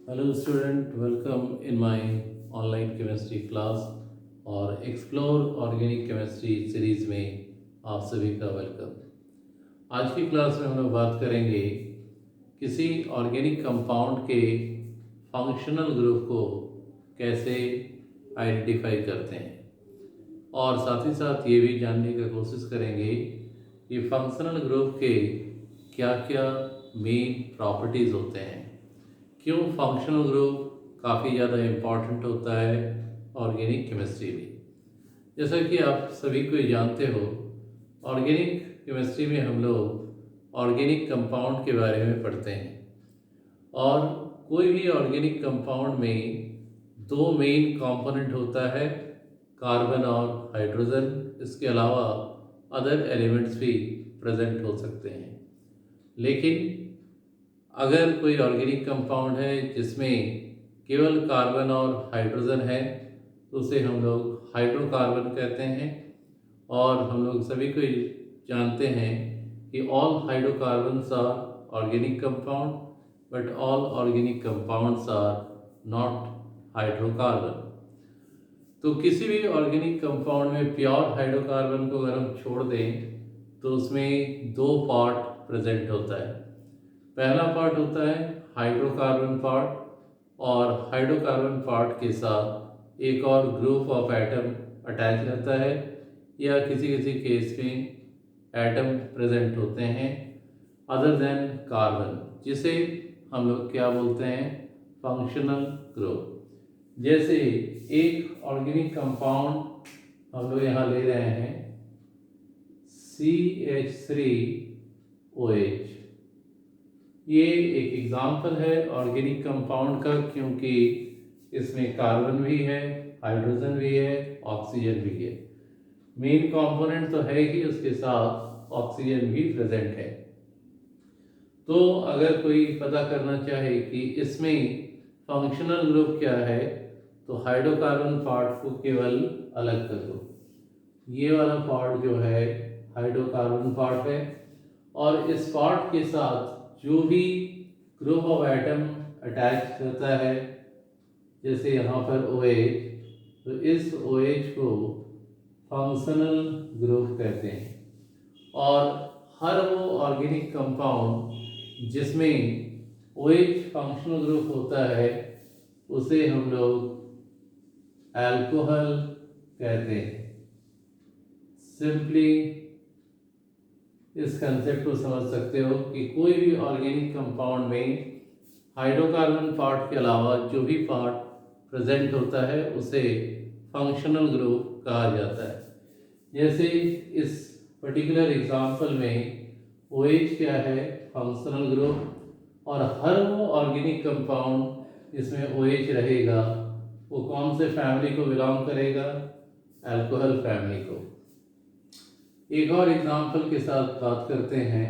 Hello student, welcome in my online chemistry class और explore organic chemistry series में आप सभी का वेलकम। आज की क्लास में हम लोग बात करेंगे किसी ऑर्गेनिक कंपाउंड के फंक्शनल ग्रुप को कैसे आइडेंटिफाई करते हैं और साथ ही साथ ये भी जानने की कोशिश करेंगे कि फंक्शनल ग्रुप के क्या क्या मेन प्रॉपर्टीज़ होते हैं, क्यों फंक्शनल ग्रुप काफ़ी ज़्यादा इम्पॉर्टेंट होता है ऑर्गेनिक केमिस्ट्री में। जैसा कि आप सभी को जानते हो, ऑर्गेनिक केमिस्ट्री में हम लोग ऑर्गेनिक कंपाउंड के बारे में पढ़ते हैं और कोई भी ऑर्गेनिक कंपाउंड में दो मेन कंपोनेंट होता है, कार्बन और हाइड्रोजन। इसके अलावा अदर एलिमेंट्स भी प्रेजेंट हो सकते हैं। लेकिन अगर कोई ऑर्गेनिक कंपाउंड है जिसमें केवल कार्बन और हाइड्रोजन है तो उसे हम लोग हाइड्रोकार्बन कहते हैं। और हम लोग सभी को जानते हैं कि all hydrocarbons are organic compound, but all organic compounds are not hydrocarbon. तो किसी भी ऑर्गेनिक कंपाउंड में प्योर हाइड्रोकार्बन को अगर हम छोड़ दें तो उसमें दो पार्ट प्रेजेंट होता है। पहला पार्ट होता है हाइड्रोकार्बन पार्ट, और हाइड्रोकार्बन पार्ट के साथ एक और ग्रुप ऑफ एटम अटैच रहता है या किसी किसी केस में एटम प्रेजेंट होते हैं अदर देन कार्बन, जिसे हम लोग क्या बोलते हैं, फंक्शनल ग्रुप। जैसे एक ऑर्गेनिक कंपाउंड हम लोग यहाँ ले रहे हैं CH3OH। ये एक एग्जाम्पल है ऑर्गेनिक कंपाउंड का, क्योंकि इसमें कार्बन भी है, हाइड्रोजन भी है, ऑक्सीजन भी है। मेन कंपोनेंट तो है ही, उसके साथ ऑक्सीजन भी प्रेजेंट है। तो अगर कोई पता करना चाहे कि इसमें फंक्शनल ग्रुप क्या है तो हाइड्रोकार्बन पार्ट को केवल अलग कर दो। ये वाला पार्ट जो है हाइड्रोकार्बन पार्ट है, और इस पार्ट के साथ जो भी ग्रुप ऑफ एटम अटैच रहता है, जैसे यहाँ पर OH, तो इस OH को फंक्शनल ग्रुप कहते हैं। और हर वो ऑर्गेनिक कंपाउंड जिसमें OH फंक्शनल ग्रुप होता है उसे हम लोग अल्कोहल कहते हैं। सिंपली इस कंसेप्ट को समझ सकते हो कि कोई भी ऑर्गेनिक कंपाउंड में हाइड्रोकार्बन पार्ट के अलावा जो भी पार्ट प्रेजेंट होता है उसे फंक्शनल ग्रुप कहा जाता है। जैसे इस पर्टिकुलर एग्जांपल में OH क्या है, फंक्शनल ग्रुप। और हर वो ऑर्गेनिक कंपाउंड जिसमें OH रहेगा वो कौन से फैमिली को बिलोंग करेगा, अल्कोहल फैमिली को। एक और एग्जांपल के साथ बात करते हैं,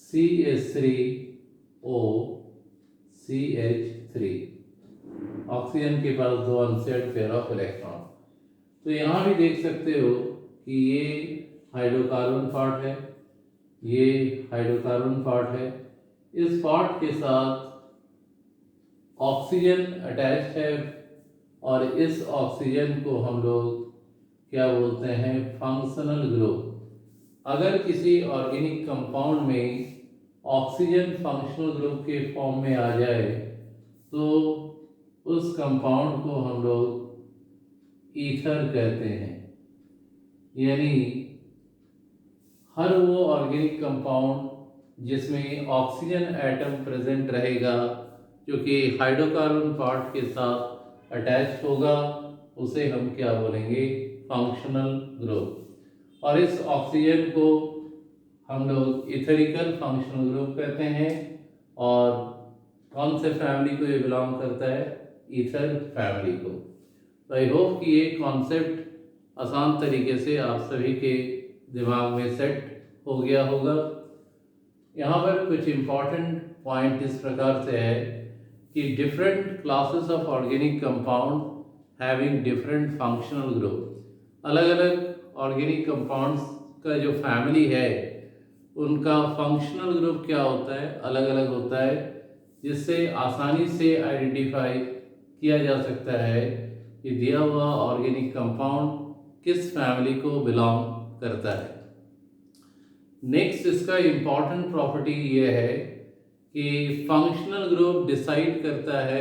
CH3OCH3, ऑक्सीजन के पास दो अनसेट पेयर ऑफ इलेक्ट्रॉन। तो यहाँ भी देख सकते हो कि ये हाइड्रोकार्बन पार्ट है, ये हाइड्रोकार्बन पार्ट है। इस पार्ट के साथ ऑक्सीजन अटैच्ड है, और इस ऑक्सीजन को हम लोग क्या बोलते हैं, फंक्शनल ग्रुप। अगर किसी ऑर्गेनिक कंपाउंड में ऑक्सीजन फंक्शनल ग्रुप के फॉर्म में आ जाए तो उस कंपाउंड को हम लोग ईथर कहते हैं। यानी हर वो ऑर्गेनिक कंपाउंड जिसमें ऑक्सीजन एटम प्रेजेंट रहेगा जो कि हाइड्रोकार्बन पार्ट के साथ अटैच होगा उसे हम क्या बोलेंगे, फंक्शनल ग्रुप। और इस ऑक्सीजन को हम लोग इथेरिकल फंक्शनल ग्रुप कहते हैं। और कौन से फैमिली को ये बिलोंग करता है, ईथर फैमिली को। तो आई होप कि ये कॉन्सेप्ट आसान तरीके से आप सभी के दिमाग में सेट हो गया होगा। यहाँ पर कुछ इम्पॉर्टेंट पॉइंट इस प्रकार से है कि different classes of organic compound having different functional group. अलग अलग ऑर्गेनिक कंपाउंड्स का जो फैमिली है उनका फंक्शनल ग्रुप क्या होता है, अलग अलग होता है। जिससे आसानी से आइडेंटिफाई किया जा सकता है कि दिया हुआ ऑर्गेनिक कंपाउंड किस फैमिली को बिलोंग करता है। नेक्स्ट इसका इम्पॉर्टेंट प्रॉपर्टी ये है कि फंक्शनल ग्रुप डिसाइड करता है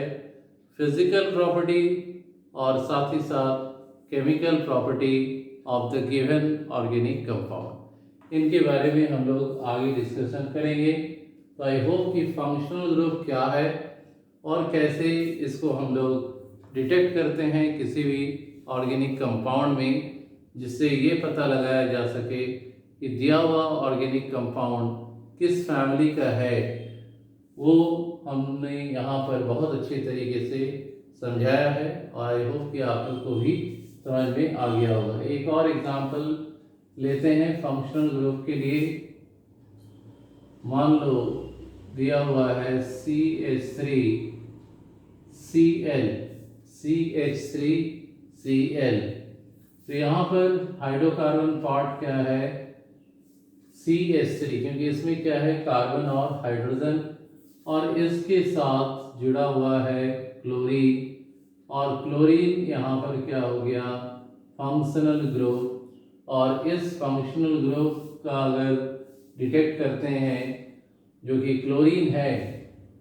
फिजिकल प्रॉपर्टी और साथ ही साथ chemical property of the given organic compound. इनके बारे में हम लोग आगे डिस्कशन करेंगे। तो आई होप कि फंक्शनल ग्रुप क्या है और कैसे इसको हम लोग डिटेक्ट करते हैं किसी भी ऑर्गेनिक कंपाउंड में, जिससे ये पता लगाया जा सके कि दिया हुआ ऑर्गेनिक कंपाउंड किस फैमिली का है, वो हमने यहाँ पर बहुत अच्छे तरीके से समझाया है और आई होप कि आप लोग को भी समझ में आ गया होगा। एक और एग्जांपल लेते हैं फंक्शनल ग्रुप के लिए। मान लो दिया हुआ है CH3 Cl CH3Cl। तो यहाँ पर हाइड्रोकार्बन पार्ट क्या है CH3, क्योंकि इसमें क्या है कार्बन और हाइड्रोजन, और इसके साथ जुड़ा हुआ है क्लोरीन, और क्लोरीन यहाँ पर क्या हो गया फंक्शनल ग्रुप। और इस फंक्शनल ग्रुप का अगर डिटेक्ट करते हैं जो कि क्लोरीन है,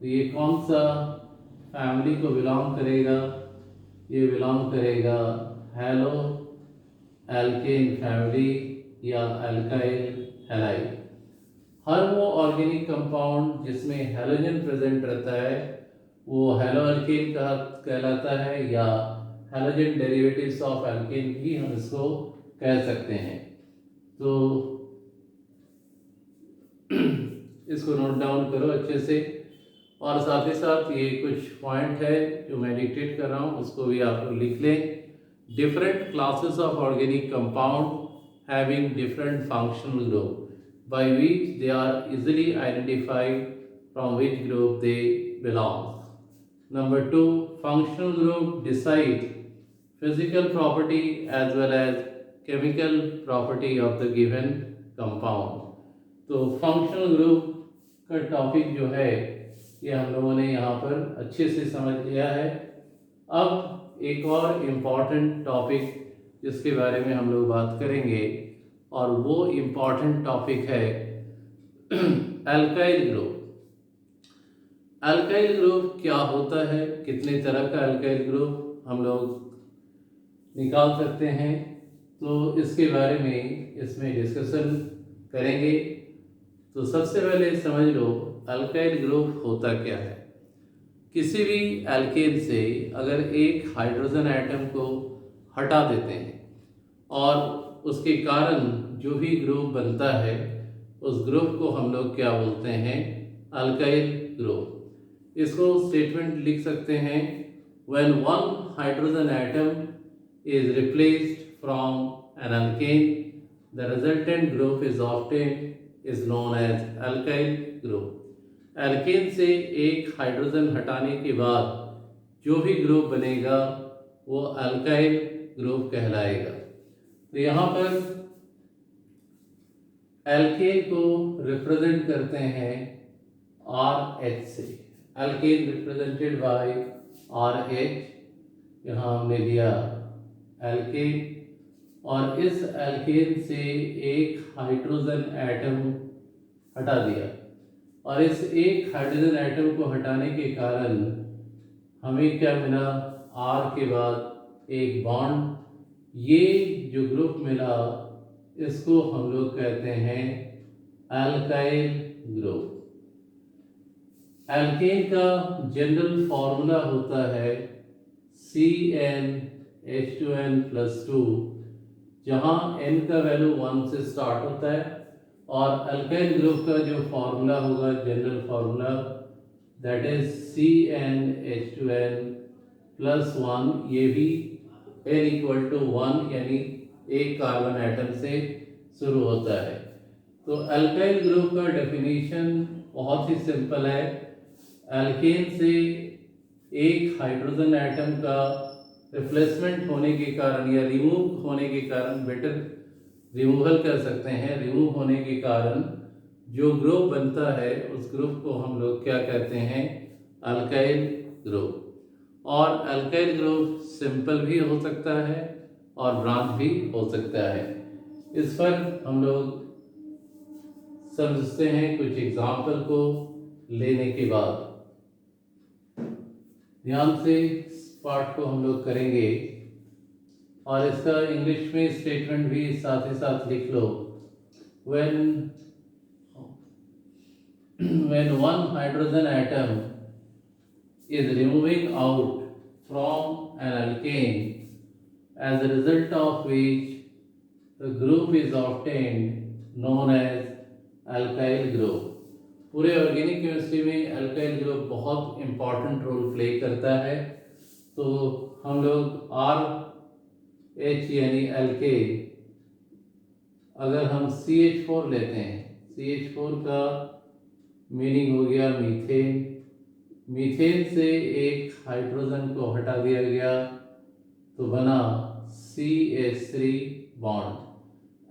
तो ये कौन सा फैमिली को बिलोंग करेगा, ये बिलोंग करेगा हेलो एल्केन फैमिली या अल्काइल हैलाइड। हर वो ऑर्गेनिक कंपाउंड जिसमें हैलोजन प्रेजेंट रहता है वो हेलो एल्केन कहलाता है, या हैलोजन डेरिवेटिव्स ऑफ एल्केन भी हम इसको कह सकते हैं। तो इसको नोट डाउन करो अच्छे से, और साथ ही साथ ये कुछ पॉइंट है जो मैं डिक्टेट कर रहा हूँ उसको भी आप लोग लिख लें। Different classes of organic compound having different functional group by which they are easily identified from which group they belong. Number 2, functional group decide physical property as well as chemical property of the given compound. तो functional group का topic जो है ये हम लोगों ने यहाँ पर अच्छे से समझ लिया है। अब एक और इम्पॉर्टेंट टॉपिक जिसके बारे में हम लोग बात करेंगे, और वो इम्पॉर्टेंट टॉपिक है अल्काइल ग्रुप। अल्काइल ग्रुप क्या होता है, कितने तरह का अल्काइल ग्रुप हम लोग निकाल सकते हैं, तो इसके बारे में इसमें डिस्कशन करेंगे। तो सबसे पहले समझ लो अल्काइल ग्रुप होता क्या है। किसी भी एल्केन से अगर एक हाइड्रोजन एटम को हटा देते हैं और उसके कारण जो भी ग्रुप बनता है उस ग्रुप को हम लोग क्या बोलते हैं अल्काइल ग्रुप। इसको स्टेटमेंट लिख सकते हैं, when one hydrogen atom is replaced from an alkane the resultant group is obtained is known as alkyl group. Alkane से एक हाइड्रोजन हटाने के बाद जो भी ग्रुप बनेगा वो अल्काइल ग्रुप कहलाएगा। तो यहाँ पर एल्केन को रिप्रेजेंट करते हैं RH से। एल्केन रिप्रेजेंटेड बाय RH, यहाँ हमने दिया एल्केन, और इस एल्केन से एक हाइड्रोजन एटम हटा दिया, और इस एक हाइड्रोजन एटम को हटाने के कारण हमें क्या मिला, R के बाद एक बॉन्ड। ये जो ग्रुप मिला इसको हम लोग कहते हैं अल्काइल ग्रुप। एल्केन का जनरल फॉर्मूला होता है CnH2n+2, जहाँ n का वैल्यू 1 से स्टार्ट होता है, और अल्काइल ग्रुप का जो फॉर्मूला होगा general formula that is CnH2n+1, ये भी n=1 यानी एक कार्बन एटम से शुरू होता है। तो अल्काइल ग्रुप का डेफिनेशन बहुत ही सिंपल है। एल्केन से एक हाइड्रोजन एटम का रिप्लेसमेंट होने के कारण या रिमूव होने के कारण, बेटर रिमूवल कर सकते हैं, रिमूव होने के कारण जो ग्रुप बनता है उस ग्रुप को हम लोग क्या कहते हैं अल्काइल ग्रुप। और अल्काइल ग्रुप सिंपल भी हो सकता है और ब्रांच भी हो सकता है। इस पर हम लोग समझते हैं कुछ एग्जाम्पल को लेने के बाद। ध्यान से इस पार्ट को हम लोग करेंगे और इसका इंग्लिश में स्टेटमेंट भी साथ ही साथ लिख लो। when one hydrogen atom is removing out from an alkane, as a result of which the group is obtained known as alkyl group। पूरे ऑर्गेनिक केमिस्ट्री में अल्काइल ग्रुप बहुत इम्पॉर्टेंट रोल प्ले करता है। तो हम लोग RH यानी alkane, अगर हम CH4 लेते हैं, CH4 का मीनिंग हो गया मीथेन। मीथेन से एक हाइड्रोजन को हटा दिया गया तो बना CH3 बॉन्ड।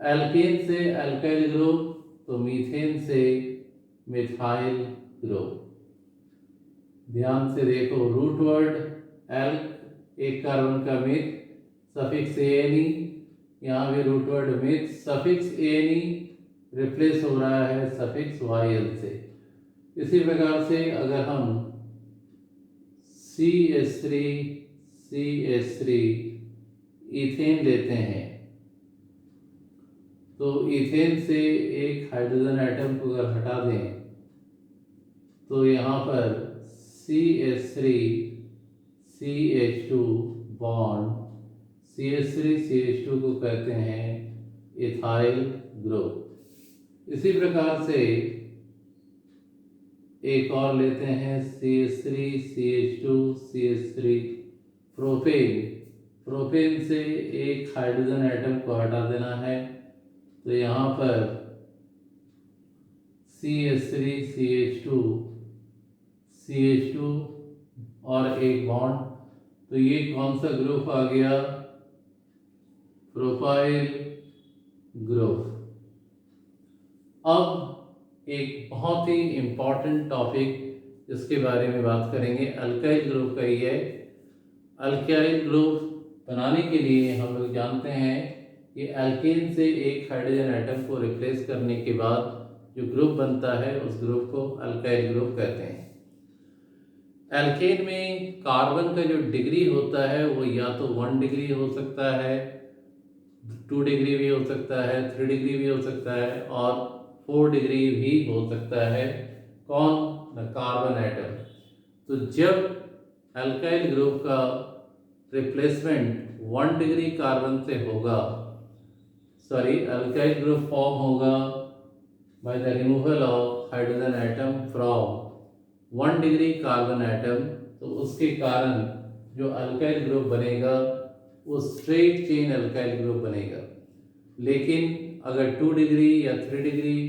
एल्केन से अल्काइल ग्रुप, तो मीथेन से मिथाइल ग्रुप। ध्यान से देखो, रूट वर्ड एल्क, एक कार्बन का मिथ, सफिक्स ANE, यहाँ भी root word meth, suffix ANE replace हो रहा है सफिक्स YL से। इसी प्रकार से अगर हम CH3 इथेन लेते हैं, तो इथेन से एक हाइड्रोजन एटम को अगर हटा दें तो यहाँ पर CH3CH2 बॉन्ड, CH3CH2 को कहते हैं इथाइल ग्रुप। इसी प्रकार से एक और लेते हैं CH3CH2CH3 प्रोपेन। प्रोपेन से एक हाइड्रोजन एटम को हटा देना है तो यहाँ पर CH3CH2 और एक बॉन्ड, तो ये कौन सा ग्रुप आ गया? Propyl group. अब एक बहुत ही इम्पॉर्टेंट टॉपिक इसके बारे में बात करेंगे, अल्काइल ग्रुप का ही है। अल्काइल ग्रुप बनाने के लिए हम लोग जानते हैं कि एल्केन से एक हाइड्रोजन एटम को रिप्लेस करने के बाद जो ग्रुप बनता है उस ग्रुप को अल्काइल ग्रुप कहते हैं। एल्केन में कार्बन का जो डिग्री होता है वो या तो 1 डिग्री हो सकता है, 2 डिग्री भी हो सकता है, 3 डिग्री भी हो सकता है और 4 डिग्री भी हो सकता है। कौन? Carbon atom. तो जब अल्काइल ग्रुप का रिप्लेसमेंट 1 डिग्री कार्बन से होगा, अल्काइल ग्रुप फॉर्म होगा by the removal of hydrogen atom from 1 degree carbon atom, तो उसके कारण जो अल्काइल ग्रुप बनेगा वो स्ट्रेट चेन अल्काइल ग्रुप बनेगा। लेकिन अगर 2 डिग्री या 3 डिग्री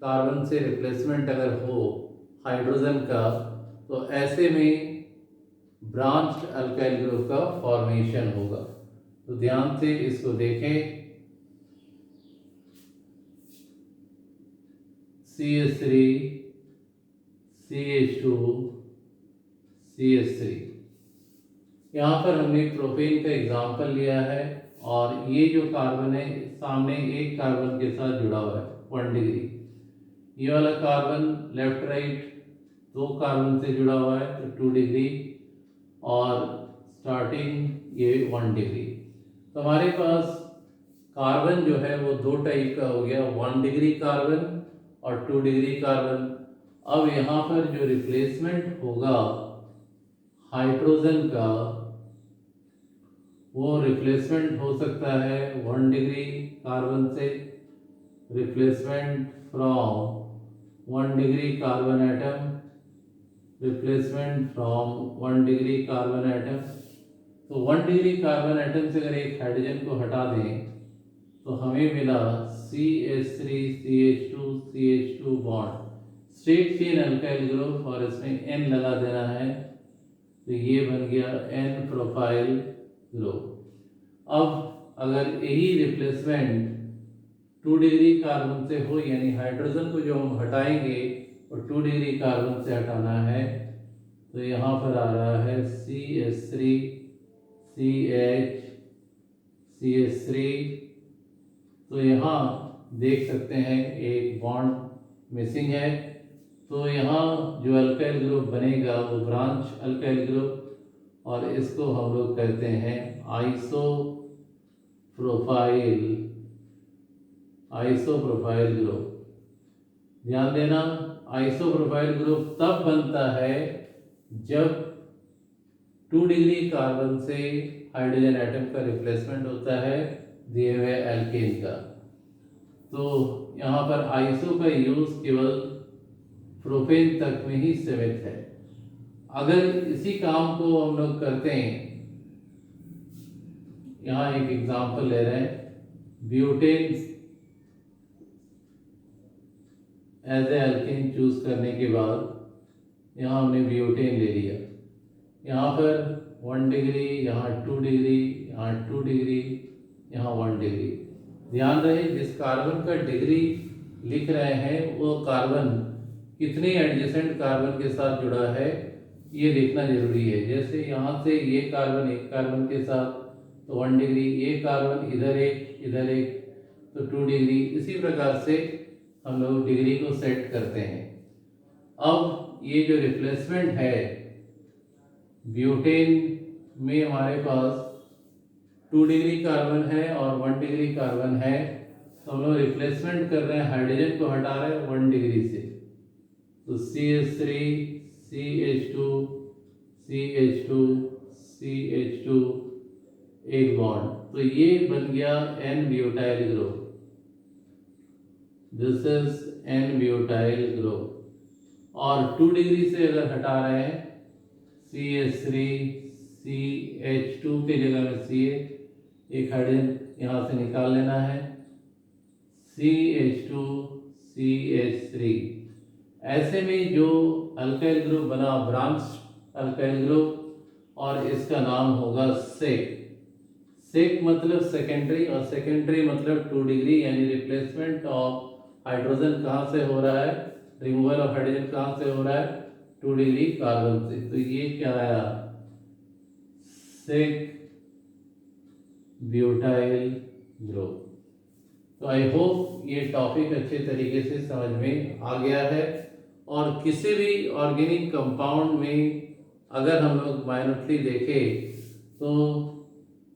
कार्बन से रिप्लेसमेंट अगर हो हाइड्रोजन का, तो ऐसे में ब्रांच्ड अल्काइल ग्रुप का फॉर्मेशन होगा। तो ध्यान से इसको देखें, CH3 CH2 CH3। यहाँ पर हमने प्रोपेन का एग्जाम्पल लिया है और ये जो कार्बन है सामने एक कार्बन के साथ जुड़ा हुआ है 1 डिग्री, ये वाला कार्बन लेफ्ट राइट 2 कार्बन से जुड़ा हुआ है तो 2 डिग्री और स्टार्टिंग ये 1 डिग्री। तो हमारे पास कार्बन जो है वो 2 टाइप का हो गया, 1 डिग्री कार्बन और 2 डिग्री कार्बन। अब यहाँ पर जो रिप्लेसमेंट होगा हाइड्रोजन का, वो रिप्लेसमेंट हो सकता है 1 डिग्री कार्बन से, replacement from 1 degree carbon atom, replacement from 1 degree carbon atom. तो 1 डिग्री कार्बन एटम से अगर एक हाइड्रोजन को हटा दें तो हमें मिला CH3CH2 bond, straight chain alkyl group, और इसमें N लगा देना है तो ये बन गया N प्रोपाइल ग्रुप। अब अगर यही रिप्लेसमेंट 2 डिग्री कार्बन से हो, यानी हाइड्रोजन को जो हम हटाएंगे और 2 डिग्री कार्बन से हटाना है, तो यहाँ पर आ रहा है CH3 CH CH3। तो यहाँ देख सकते हैं एक बॉन्ड मिसिंग है। तो यहाँ जो अल्काइल ग्रुप बनेगा वो ब्रांच अल्काइल ग्रुप, और इसको हम लोग कहते हैं आइसोप्रोपाइल ग्रुप। ध्यान देना, आइसोप्रोपाइल ग्रुप तब बनता है जब 2 डिग्री कार्बन से हाइड्रोजन एटम का रिप्लेसमेंट होता है दिए हुए एल्केन का। तो यहाँ पर आइसो का यूज केवल प्रोपेन तक में ही सीमित है। अगर इसी काम को हम लोग करते हैं, यहाँ एक एग्जांपल ले रहे हैं, butane as a alkane choose करने के बाद यहाँ हमने ब्यूटेन ले लिया। यहाँ पर 1 डिग्री, यहाँ 2 डिग्री, यहाँ 2 डिग्री, यहाँ 1 डिग्री। ध्यान रहे जिस कार्बन का डिग्री लिख रहे हैं वो कार्बन कितने एडजेसेंट कार्बन के साथ जुड़ा है ये देखना जरूरी है। जैसे यहाँ से ये कार्बन एक कार्बन के साथ तो 1 डिग्री, ये कार्बन इधर एक तो 2 डिग्री। इसी प्रकार से हम लोग डिग्री को सेट करते हैं। अब ये जो रिप्लेसमेंट है ब्यूटेन में हमारे पास 2 डिग्री कार्बन है और 1 डिग्री कार्बन है, तो हम लोग रिप्लेसमेंट कर रहे हैं, हाइड्रोजन को हटा रहे हैं 1 डिग्री से। तो CH3 CH2 CH2 CH2 एक बॉन्ड, तो ये बन गया n butyl group. This is n butyl group. और 2 डिग्री से अगर हटा रहे हैं CH3 CH2 के जगह में CH, एक हाइड्रोजन यहाँ से निकाल लेना है, CH2 CH3। ऐसे में जो अल्काइल ग्रुप बना ब्रांच अल्काइल ग्रुप, और इसका नाम होगा सेक। सेक मतलब सेकेंडरी, और सेकेंडरी मतलब 2 डिग्री, यानी रिप्लेसमेंट ऑफ हाइड्रोजन कहाँ से हो रहा है, रिमूवल ऑफ हाइड्रोजन कहाँ से हो रहा है, 2 डिग्री कार्बन से। तो ये क्या आया, सेक ब्यूटाइल ग्रुप। तो आई होप ये टॉपिक अच्छे तरीके से समझ में आ गया है। और किसी भी ऑर्गेनिक कंपाउंड में अगर हम लोग माइनरली देखें तो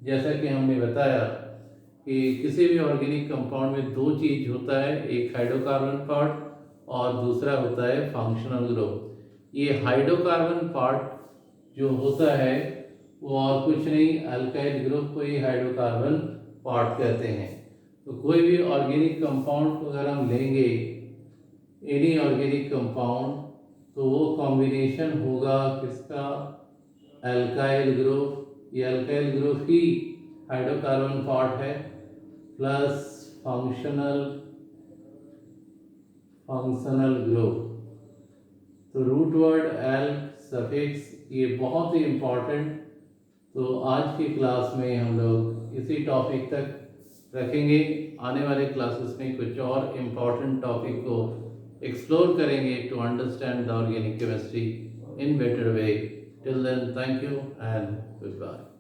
जैसा कि हमने बताया कि किसी भी ऑर्गेनिक कंपाउंड में 2 चीज होता है, एक हाइड्रोकार्बन पार्ट और दूसरा होता है फंक्शनल ग्रुप। ये हाइड्रोकार्बन पार्ट जो होता है वो और कुछ नहीं, अल्काइल ग्रुप को ही हाइड्रोकार्बन पार्ट कहते हैं। तो कोई भी ऑर्गेनिक कंपाउंड को अगर हम लेंगे, एनी ऑर्गेनिक कंपाउंड, तो वो कॉम्बिनेशन होगा किसका, अल्काइल ग्रुप। ये अल्काइल ग्रुप ही हाइड्रोकार्बन पार्ट है, प्लस फंक्शनल ग्रुप। तो रूट वर्ड एल्क सफिक्स ये बहुत ही इम्पोर्टेंट। तो आज की क्लास में हम लोग इसी टॉपिक तक रखेंगे। आने वाले क्लासेस में कुछ और इम्पोर्टेंट टॉपिक को एक्सप्लोर करेंगे to understand the organic chemistry in better way. Till then, thank you and goodbye.